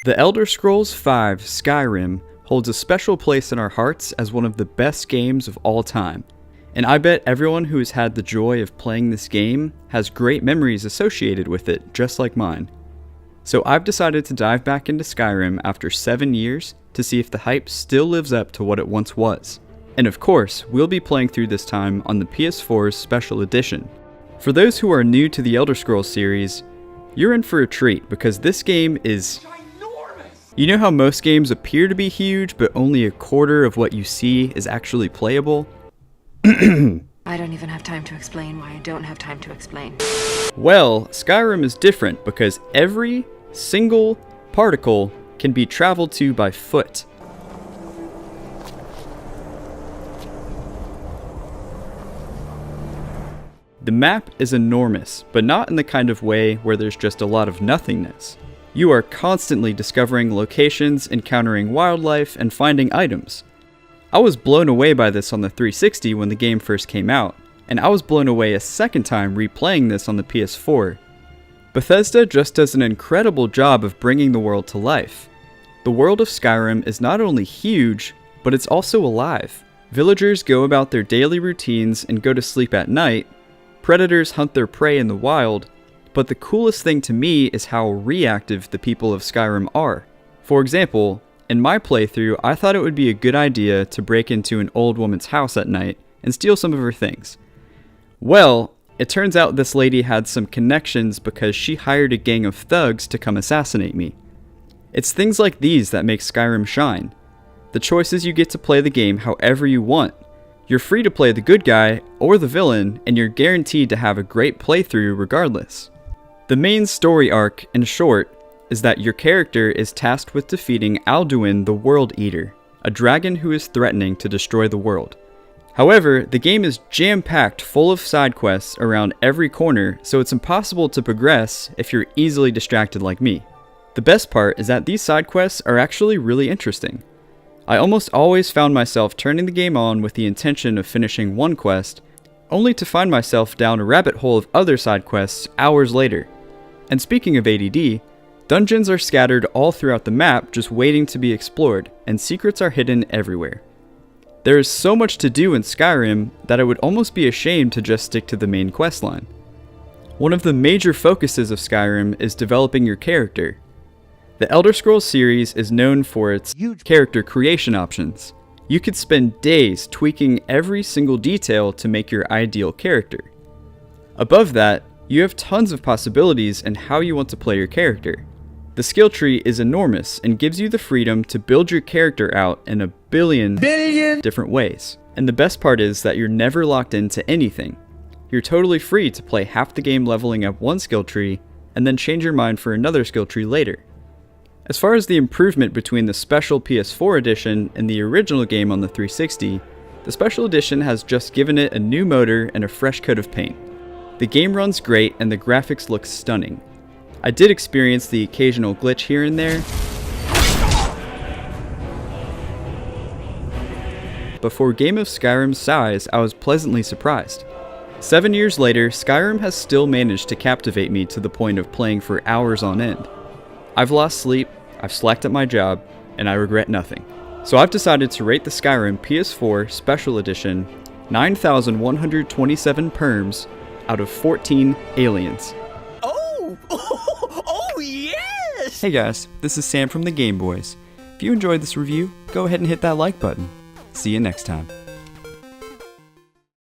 The Elder Scrolls V Skyrim holds a special place in our hearts as one of the best games of all time, and I bet everyone who has had the joy of playing this game has great memories associated with it, just like mine. So I've decided to dive back into Skyrim after 7 years to see if the hype still lives up to what it once was. And of course, we'll be playing through this time on the PS4's Special Edition. For those who are new to the Elder Scrolls series, you're in for a treat because this game is ginormous. You know how most games appear to be huge, but only a quarter of what you see is actually playable? I don't even have time to explain why I don't have time to explain. Well, Skyrim is different because every single particle can be traveled to by foot. The map is enormous, but not in the kind of way where there's just a lot of nothingness. You are constantly discovering locations, encountering wildlife, and finding items. I was blown away by this on the 360 when the game first came out, and I was blown away a second time replaying this on the PS4. Bethesda just does an incredible job of bringing the world to life. The world of Skyrim is not only huge, but it's also alive. Villagers go about their daily routines and go to sleep at night. Predators hunt their prey in the wild, but the coolest thing to me is how reactive the people of Skyrim are. For example, in my playthrough, I thought it would be a good idea to break into an old woman's house at night and steal some of her things. Well, it turns out this lady had some connections because she hired a gang of thugs to come assassinate me. It's things like these that make Skyrim shine. The choices you get to play the game however you want. You're free to play the good guy or the villain, and you're guaranteed to have a great playthrough regardless. The main story arc, in short, is that your character is tasked with defeating Alduin the World Eater, a dragon who is threatening to destroy the world. However, the game is jam-packed full of side quests around every corner, so it's impossible to progress if you're easily distracted like me. The best part is that these side quests are actually really interesting. I almost always found myself turning the game on with the intention of finishing one quest, only to find myself down a rabbit hole of other side quests hours later. And speaking of ADD, dungeons are scattered all throughout the map just waiting to be explored, and secrets are hidden everywhere. There is so much to do in Skyrim that I would almost be ashamed to just stick to the main questline. One of the major focuses of Skyrim is developing your character. The Elder Scrolls series is known for its huge character creation options. You could spend days tweaking every single detail to make your ideal character. Above that, you have tons of possibilities in how you want to play your character. The skill tree is enormous and gives you the freedom to build your character out in a billion different ways. And the best part is that you're never locked into anything. You're totally free to play half the game leveling up one skill tree and then change your mind for another skill tree later. As far as the improvement between the special PS4 edition and the original game on the 360, the special edition has just given it a new motor and a fresh coat of paint. The game runs great and the graphics look stunning. I did experience the occasional glitch here and there, but for a game of Skyrim's size, I was pleasantly surprised. 7 years later, Skyrim has still managed to captivate me to the point of playing for hours on end. I've lost sleep, I've slacked at my job, and I regret nothing. So I've decided to rate the Skyrim PS4 Special Edition 9,127 perms out of 14 aliens. Oh yes! Hey guys, this is Sam from the Game Boiz. If you enjoyed this review, go ahead and hit that like button. See you next time.